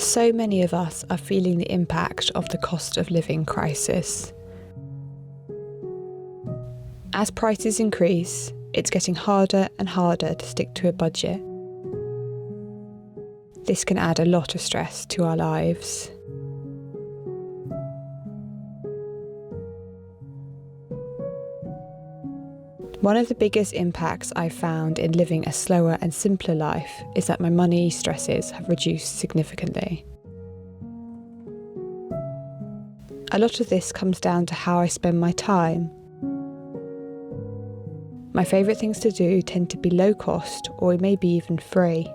So many of us are feeling the impact of the cost of living crisis. As prices increase, it's getting harder and harder to stick to a budget. This can add a lot of stress to our lives. One of the biggest impacts I've found in living a slower and simpler life is that my money stresses have reduced significantly. A lot of this comes down to how I spend my time. My favourite things to do tend to be low cost or maybe even free.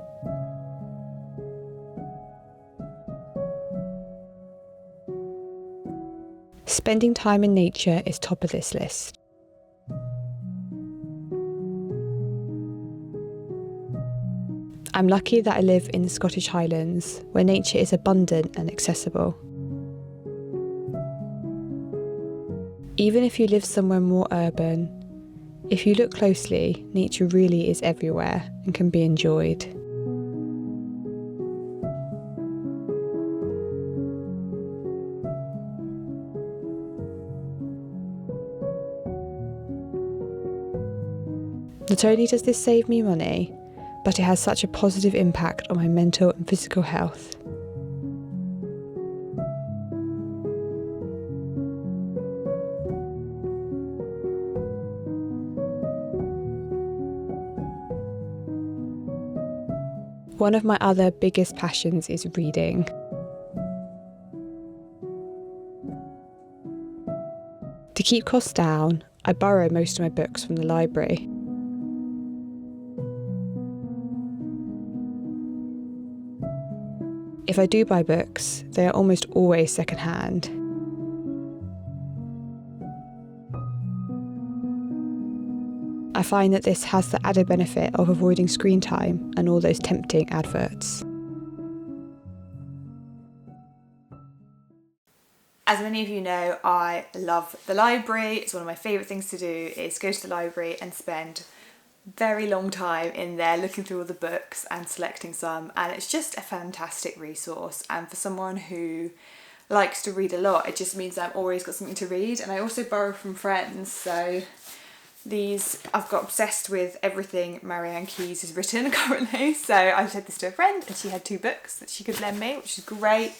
Spending time in nature is top of this list. I'm lucky that I live in the Scottish Highlands, where nature is abundant and accessible. Even if you live somewhere more urban, if you look closely, nature really is everywhere and can be enjoyed. Not only does this save me money, but it has such a positive impact on my mental and physical health. One of my other biggest passions is reading. To keep costs down, I borrow most of my books from the library. If I do buy books, they are almost always secondhand. I find that this has the added benefit of avoiding screen time and all those tempting adverts. As many of you know, I love the library. It's one of my favourite things to do is go to the library and spend very long time in there looking through all the books and selecting some, and it's just a fantastic resource. And for someone who likes to read a lot, it just means I've always got something to read. And I also borrow from friends, so I've got obsessed with everything Marianne Keyes has written currently. So I said this to a friend and she had 2 books that she could lend me, which is great.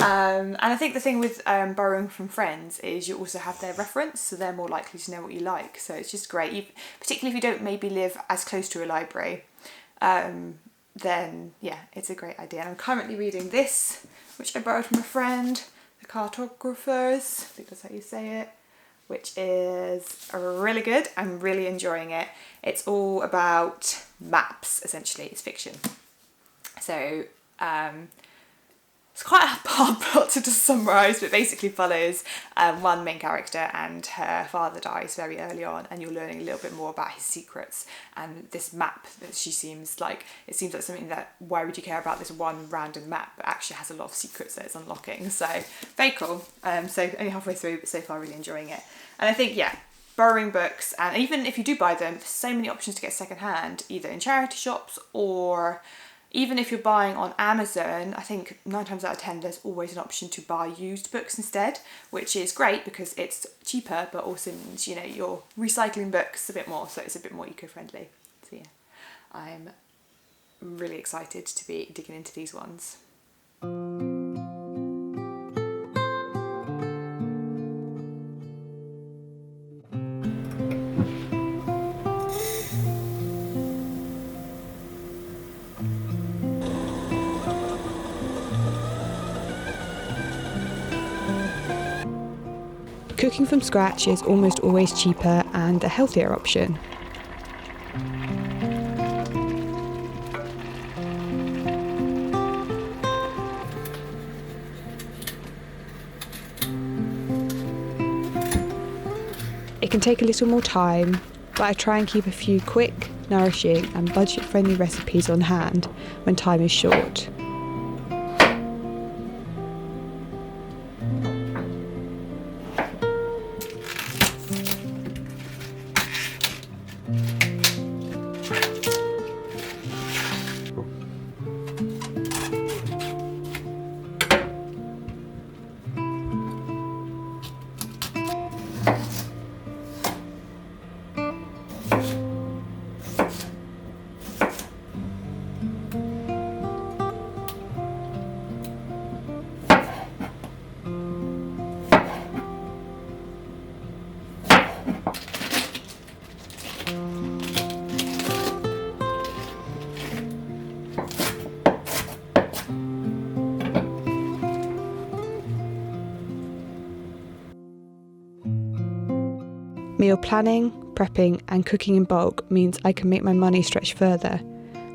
And I think the thing with borrowing from friends is you also have their reference, so they're more likely to know what you like. So it's just great, particularly if you don't maybe live as close to a library. Then yeah, it's a great idea. And I'm currently reading this, which I borrowed from a friend, The Cartographers, I think that's how you say it, which is really good. I'm really enjoying it. It's all about maps, essentially. It's fiction. So it's quite a hard plot to just summarise, but basically follows one main character, and her father dies very early on, and you're learning a little bit more about his secrets. And this map that it seems like something that, why would you care about this one random map, but actually has a lot of secrets that it's unlocking. So very cool. So only halfway through, but so far really enjoying it. And I think, yeah, borrowing books, and even if you do buy them, there's so many options to get secondhand, either in charity shops or even if you're buying on Amazon. I think 9 times out of 10 there's always an option to buy used books instead, which is great because it's cheaper, but also means, you know, you're recycling books a bit more, so it's a bit more eco-friendly. So yeah, I'm really excited to be digging into these ones. Cooking from scratch is almost always cheaper and a healthier option. It can take a little more time, but I try and keep a few quick, nourishing and budget-friendly recipes on hand when time is short. Meal planning, prepping and cooking in bulk means I can make my money stretch further,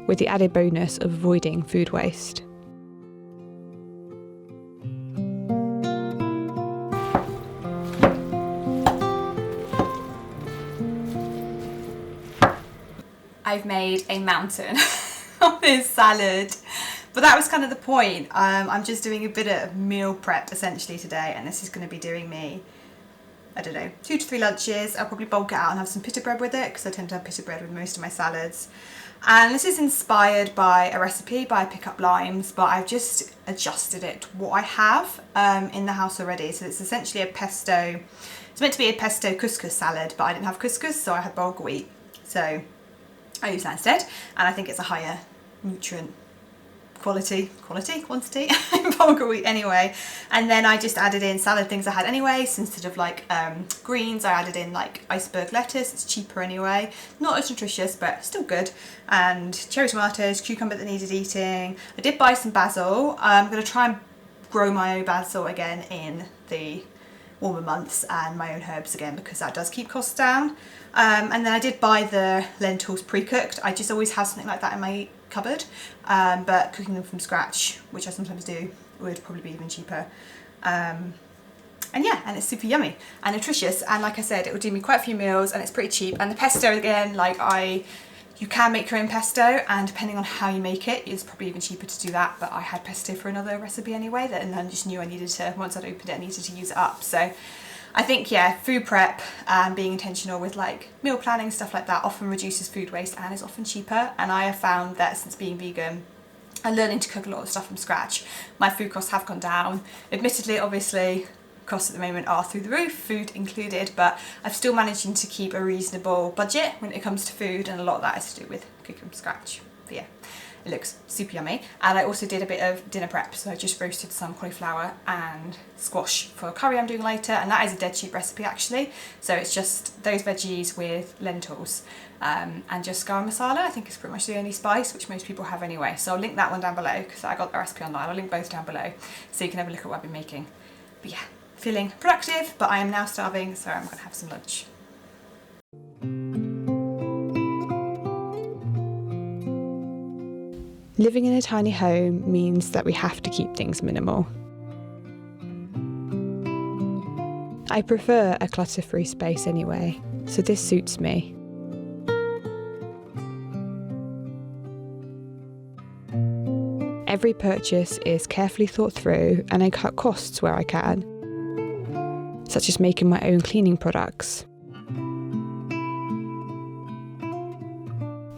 with the added bonus of avoiding food waste. I've made a mountain of this salad, but that was kind of the point. I'm just doing a bit of meal prep essentially today, and this is going to be doing me, I don't know, 2 to 3 lunches. I'll probably bulk it out and have some pita bread with it, because I tend to have pita bread with most of my salads. And this is inspired by a recipe by Pick Up Limes, but I've just adjusted it to what I have in the house already. So it's essentially a pesto. It's meant to be a pesto couscous salad, but I didn't have couscous, so I had bulgur wheat. So I use that instead, and I think it's a higher nutrient quantity in bulgur wheat anyway. And then I just added in salad things I had anyway, so instead of like greens I added in like iceberg lettuce. It's cheaper anyway, not as nutritious but still good, and cherry tomatoes, cucumber that needed eating. I did buy some basil. I'm going to try and grow my own basil again in the warmer months, and my own herbs again, because that does keep costs down. And then I did buy the lentils pre-cooked. I just always have something like that in my cupboard, but cooking them from scratch, which I sometimes do, would probably be even cheaper. And yeah, and it's super yummy and nutritious, and like I said, it will do me quite a few meals, and it's pretty cheap. And the pesto again, like you can make your own pesto, and depending on how you make it, it's probably even cheaper to do that. But I had pesto for another recipe anyway, and then just knew I needed to, once I'd opened it, I needed to use it up. So I think, yeah, food prep and being intentional with like meal planning, stuff like that, often reduces food waste and is often cheaper. And I have found that since being vegan and learning to cook a lot of stuff from scratch, my food costs have gone down. Admittedly, obviously, costs at the moment are through the roof, food included, but I'm still managing to keep a reasonable budget when it comes to food, and a lot of that is to do with cooking from scratch. But yeah, it looks super yummy. And I also did a bit of dinner prep, so I just roasted some cauliflower and squash for a curry I'm doing later, and that is a dead cheap recipe actually. So it's just those veggies with lentils and just garam masala. I think it's pretty much the only spice, which most people have anyway. So I'll link that one down below, because I got the recipe online. I'll link both down below so you can have a look at what I've been making. But yeah, feeling productive, but I am now starving, so I'm going to have some lunch. Living in a tiny home means that we have to keep things minimal. I prefer a clutter-free space anyway, so this suits me. Every purchase is carefully thought through, and I cut costs where I can, such as making my own cleaning products.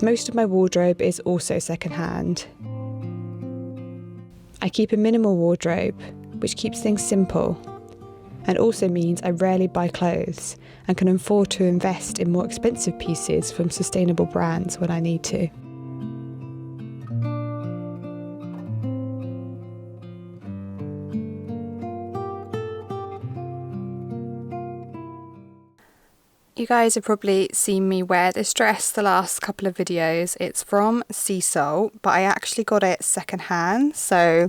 Most of my wardrobe is also second-hand. I keep a minimal wardrobe, which keeps things simple, and also means I rarely buy clothes and can afford to invest in more expensive pieces from sustainable brands when I need to. You guys have probably seen me wear this dress the last couple of videos. It's from Sea Salt, but I actually got it secondhand. So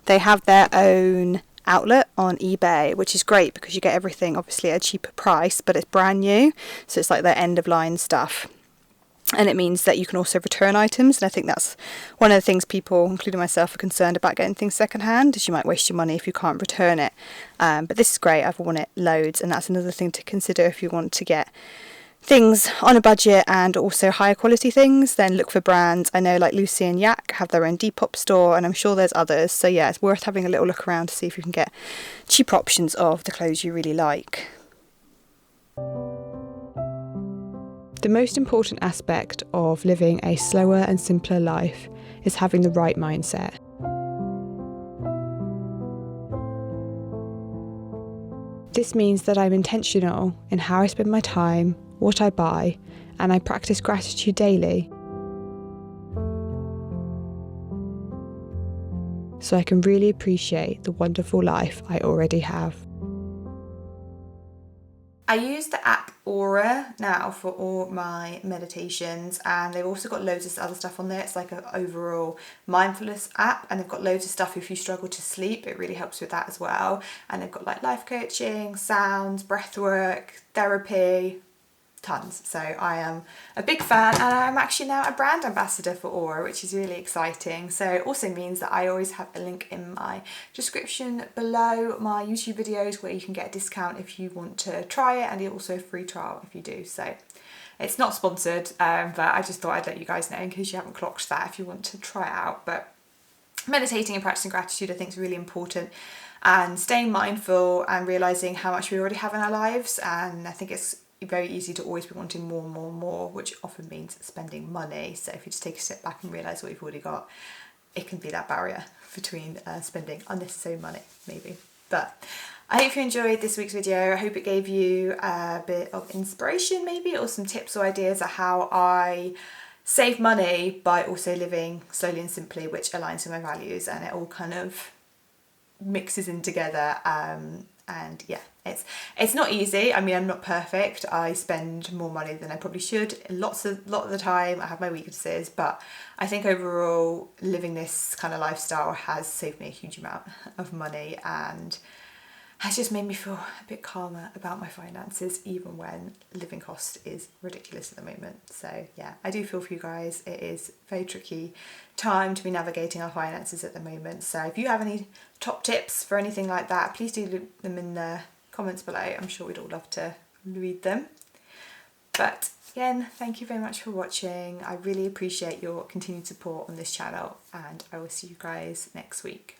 they have their own outlet on eBay, which is great because you get everything obviously at a cheaper price, but it's brand new. So it's like their end of line stuff. And it means that you can also return items, and I think that's one of the things people, including myself, are concerned about getting things secondhand, is you might waste your money if you can't return it. But this is great. I've worn it loads, and that's another thing to consider if you want to get things on a budget and also higher quality things. Then look for brands. I know like Lucy and Yak have their own Depop store, and I'm sure there's others. So yeah, it's worth having a little look around to see if you can get cheaper options of the clothes you really like. The most important aspect of living a slower and simpler life is having the right mindset. This means that I'm intentional in how I spend my time, what I buy, and I practice gratitude daily, so I can really appreciate the wonderful life I already have. I use the app Aura now for all my meditations, and they've also got loads of other stuff on there. It's like an overall mindfulness app, and they've got loads of stuff if you struggle to sleep. It really helps with that as well. And they've got like life coaching, sounds, breath work, therapy, tons. So I am a big fan, and I'm actually now a brand ambassador for Aura, which is really exciting. So it also means that I always have a link in my description below my YouTube videos where you can get a discount if you want to try it, and also a free trial if you do. So it's not sponsored, but I just thought I'd let you guys know in case you haven't clocked that if you want to try it out. But meditating and practicing gratitude I think is really important, and staying mindful and realizing how much we already have in our lives. And I think it's very easy to always be wanting more and more and more, which often means spending money. So if you just take a step back and realize what you've already got, it can be that barrier between spending unnecessary money maybe. But I hope you enjoyed this week's video. I hope it gave you a bit of inspiration maybe, or some tips or ideas of how I save money by also living slowly and simply, which aligns with my values, and it all kind of mixes in together. And yeah, it's not easy. I mean, I'm not perfect. I spend more money than I probably should a lot of the time. I have my weaknesses, but I think overall living this kind of lifestyle has saved me a huge amount of money, and has just made me feel a bit calmer about my finances, even when living cost is ridiculous at the moment. So yeah, I do feel for you guys. It is a very tricky time to be navigating our finances at the moment. So if you have any top tips for anything like that, please do leave them in the comments below. I'm sure we'd all love to read them. But again, thank you very much for watching. I really appreciate your continued support on this channel, and I will see you guys next week.